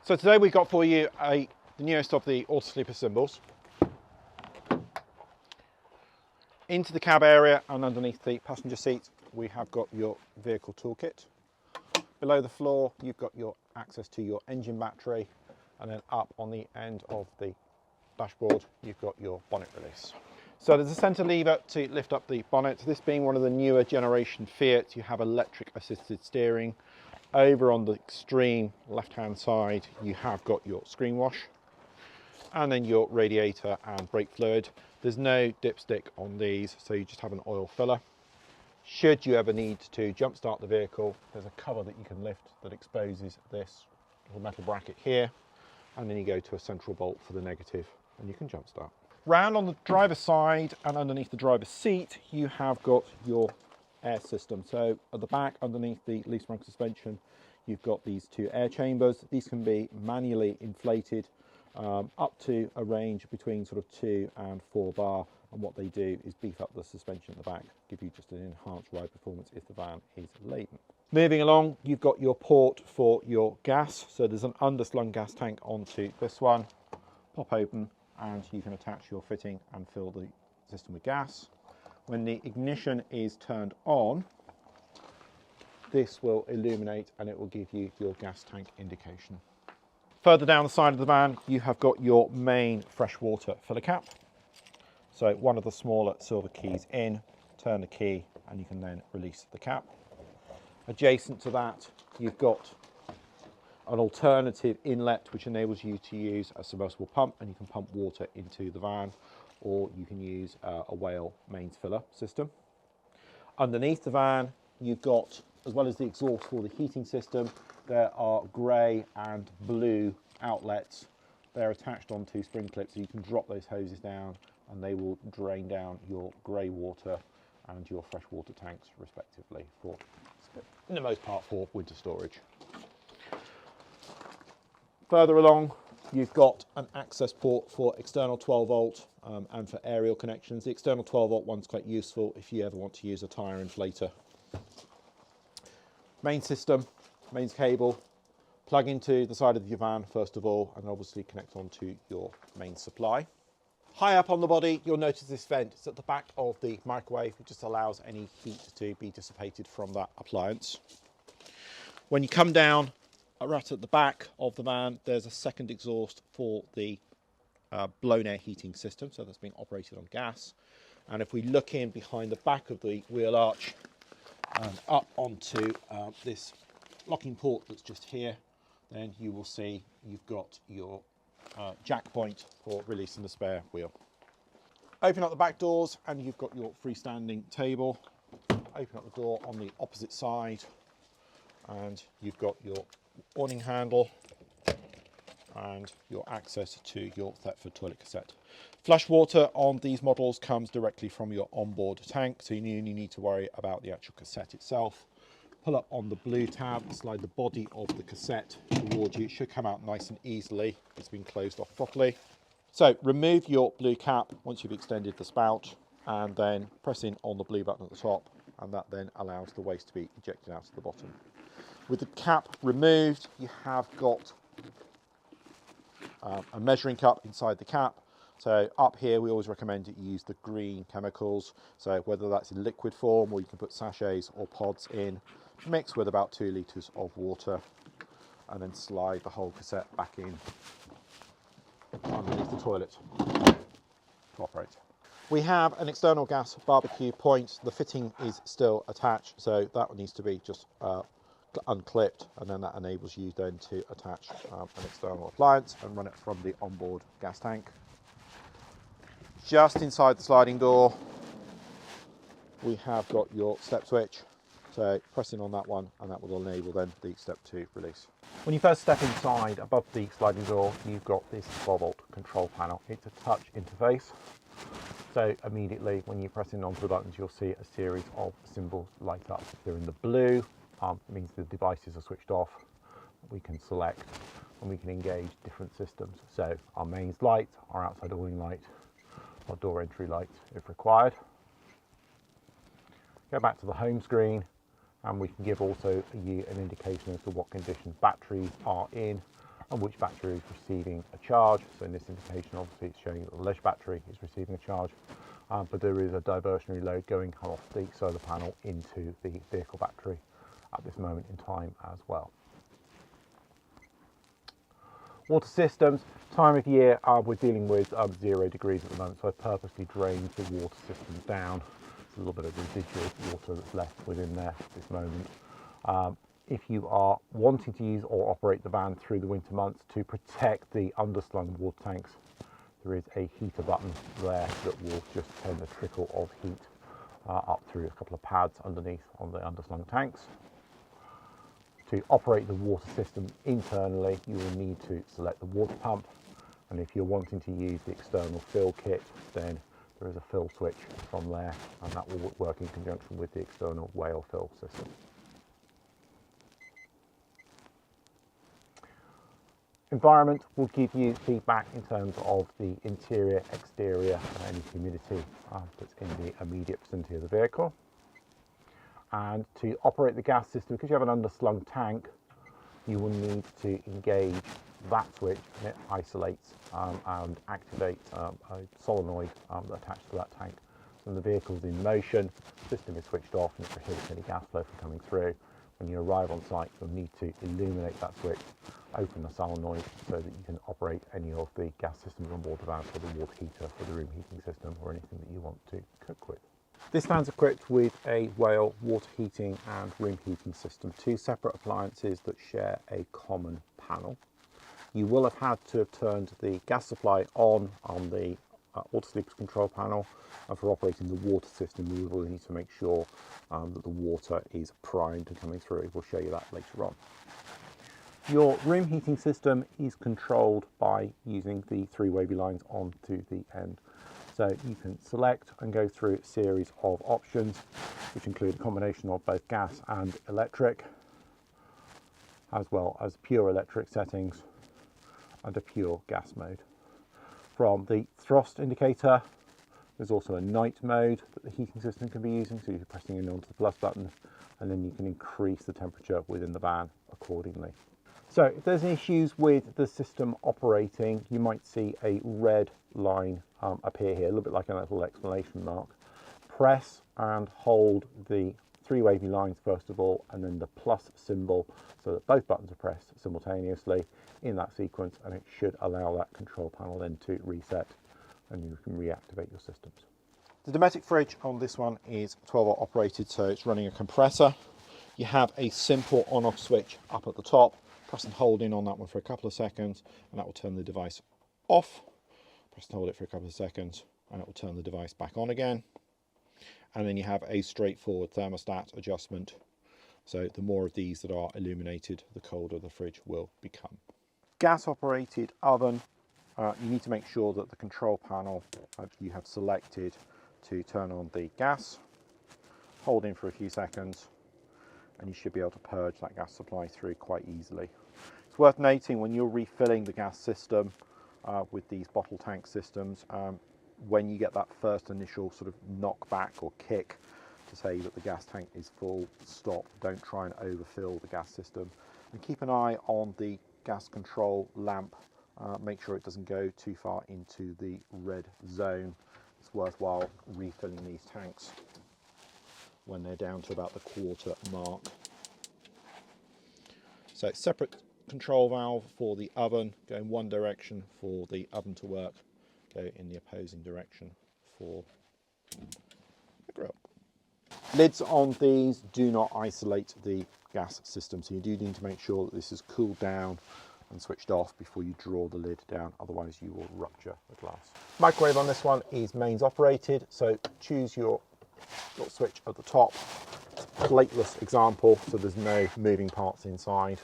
So today we've got for you the newest of the AutoSleepers symbols. Into the cab area and underneath the passenger seat we have got your vehicle toolkit. Below the floor you've got your access to your engine battery, and then up on the end of the dashboard you've got your bonnet release. So there's a centre lever to lift up the bonnet. This being one of the newer generation Fiat, you have electric assisted steering. Over on the extreme left hand side you have got your screen wash and then your radiator and brake fluid. There's no dipstick on these, so you just have an oil filler. Should you ever need to jump start the vehicle, there's a cover that you can lift that exposes this little metal bracket here, and then you go to a central bolt for the negative and you can jump start. Round on the driver's side and underneath the driver's seat you have got your air system. So at the back underneath the leaf sprung suspension you've got these two air chambers. These can be manually inflated up to a range between sort of 2 and 4 bar, and what they do is beef up the suspension at the back, give you just an enhanced ride performance if the van is laden. Moving along, you've got your port for your gas. So there's an underslung gas tank onto this one. Pop open and you can attach your fitting and fill the system with gas. When the ignition is turned on, this will illuminate and it will give you your gas tank indication. Further down the side of the van, you have got your main freshwater filler cap. So one of the smaller silver keys in, turn the key and you can then release the cap. Adjacent to that, you've got an alternative inlet which enables you to use a submersible pump, and you can pump water into the van, or you can use a whale mains filler system. Underneath the van you've got, as well as the exhaust for the heating system, there are grey and blue outlets. They're attached onto spring clips, so you can drop those hoses down and they will drain down your grey water and your fresh water tanks respectively, for, in the most part, for winter storage. Further along you've got an access port for external 12 volt and for aerial connections. The external 12 volt one's quite useful if you ever want to use a tyre inflator. Main system, mains cable, plug into the side of your van first of all, and obviously connect onto your main supply. High up on the body you'll notice this vent. It's at the back of the microwave. It just allows any heat to be dissipated from that appliance. When you come down right at the back of the van, there's a second exhaust for the blown air heating system, so that's being operated on gas. And if we look in behind the back of the wheel arch and up onto this locking port that's just here, then you will see you've got your jack point for releasing the spare wheel. Open up the back doors and you've got your freestanding table. Open up the door on the opposite side and you've got your awning handle and your access to your Thetford toilet cassette. Flush water on these models comes directly from your onboard tank, so you only need to worry about the actual cassette itself. Pull up on the blue tab, slide the body of the cassette towards you. It should come out nice and easily. It's been closed off properly. So remove your blue cap once you've extended the spout, and then press in on the blue button at the top, and that then allows the waste to be ejected out of the bottom. With the cap removed, you have got a measuring cup inside the cap. So up here we always recommend that you use the green chemicals, so whether that's in liquid form or you can put sachets or pods in, mix with about 2 litres of water and then slide the whole cassette back in underneath the toilet to operate. We have an external gas barbecue point. The fitting is still attached, so that needs to be just unclipped, and then that enables you then to attach an external appliance and run it from the onboard gas tank. Just inside the sliding door we have got your step switch, so pressing on that one and that will enable then the step 2 release. When you first step inside, above the sliding door you've got this 12 volt control panel. It's a touch interface, so immediately when you press in onto the buttons you'll see a series of symbols light up. If they're in the blue, it means the devices are switched off. We can select and we can engage different systems. So our mains light, our outside awning light, our door entry light if required. Go back to the home screen and we can give also you an indication as to what condition batteries are in and which battery is receiving a charge. So in this indication, obviously it's showing that the leisure battery is receiving a charge, but there is a diversionary load going off the solar panel into the vehicle battery at this moment in time as well. Water systems, time of year, we're dealing with 0 degrees at the moment, so I purposely drained the water system down. There's a little bit of residual water that's left within there at this moment. If you are wanting to use or operate the van through the winter months to protect the underslung water tanks, there is a heater button there that will just send a trickle of heat up through a couple of pads underneath on the underslung tanks. To operate the water system internally, you will need to select the water pump, and if you're wanting to use the external fill kit, then there is a fill switch from there, and that will work in conjunction with the external whale fill system. Environment will give you feedback in terms of the interior, exterior, and any humidity that's in the immediate vicinity of the vehicle. And to operate the gas system, because you have an underslung tank, you will need to engage that switch, and it isolates and activates a solenoid attached to that tank. When the vehicle is in motion, the system is switched off and it prohibits any gas flow from coming through. When you arrive on site, you'll need to illuminate that switch, open the solenoid so that you can operate any of the gas systems on board the van, for the water heater, for the room heating system, or anything that you want to cook with. This van's equipped with a Whale water heating and room heating system, two separate appliances that share a common panel. You will have had to have turned the gas supply on the AutoSleepers control panel, and for operating the water system we will need to make sure that the water is primed and coming through. We'll show you that later on. Your room heating system is controlled by using the 3 wavy lines onto the end. So you can select and go through a series of options, which include a combination of both gas and electric, as well as pure electric settings and a pure gas mode. From the thrust indicator, there's also a night mode that the heating system can be using, so you're pressing in onto the plus button, and then you can increase the temperature within the van accordingly. So if there's any issues with the system operating, you might see a red line appear here, a little bit like a little exclamation mark. Press and hold the 3 wavy lines first of all, and then the plus symbol, so that both buttons are pressed simultaneously in that sequence, and it should allow that control panel then to reset and you can reactivate your systems. The Dometic fridge on this one is 12-volt operated, so it's running a compressor. You have a simple on-off switch up at the top. Press and hold in on that one for a couple of seconds and that will turn the device off. Press and hold it for a couple of seconds and it will turn the device back on again. And then you have a straightforward thermostat adjustment. So the more of these that are illuminated, the colder the fridge will become. Gas operated oven. You need to make sure that the control panel you have selected to turn on the gas. Hold in for a few seconds and you should be able to purge that gas supply through quite easily. It's worth noting when you're refilling the gas system with these bottle tank systems, when you get that first initial sort of knockback or kick to say that the gas tank is full, stop, don't try and overfill the gas system. And keep an eye on the gas control lamp, make sure it doesn't go too far into the red zone. It's worthwhile refilling these tanks when they're down to about the quarter mark. So separate control valve for the oven, go in one direction for the oven to work, go in the opposing direction for the grill. Lids on these do not isolate the gas system, so you do need to make sure that this is cooled down and switched off before you draw the lid down, otherwise you will rupture the glass. Microwave on this one is mains operated, so choose your switch at the top. Plateless example, so there's no moving parts inside,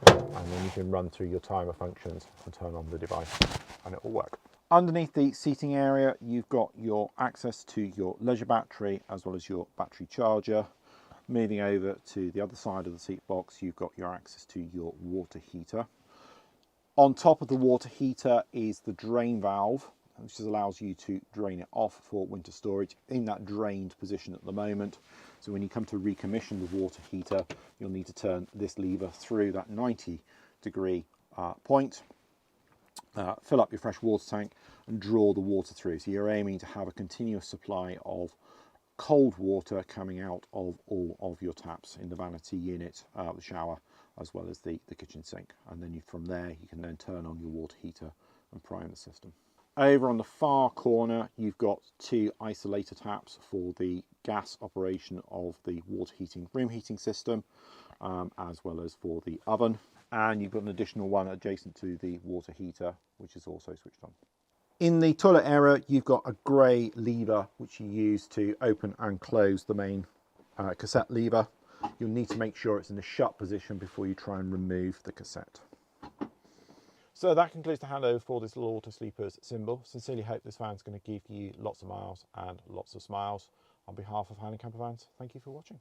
and then you can run through your timer functions and turn on the device and it will work. Underneath the seating area you've got your access to your leisure battery as well as your battery charger. Moving over to the other side of the seat box, you've got your access to your water heater. On top of the water heater is the drain valve, which allows you to drain it off for winter storage in that drained position at the moment. So when you come to recommission the water heater, you'll need to turn this lever through that 90-degree point, fill up your fresh water tank and draw the water through. So you're aiming to have a continuous supply of cold water coming out of all of your taps in the vanity unit, the shower, as well as the kitchen sink. And then from there, you can then turn on your water heater and prime the system. Over on the far corner, you've got 2 isolator taps for the gas operation of the water heating, room heating system, as well as for the oven. And you've got an additional one adjacent to the water heater, which is also switched on. In the toilet area, you've got a grey lever, which you use to open and close the main cassette lever. You'll need to make sure it's in a shut position before you try and remove the cassette. So that concludes the handover for this little AutoSleepers symbol. Sincerely hope this van's going to give you lots of miles and lots of smiles. On behalf of Hand & Camper Vans, thank you for watching.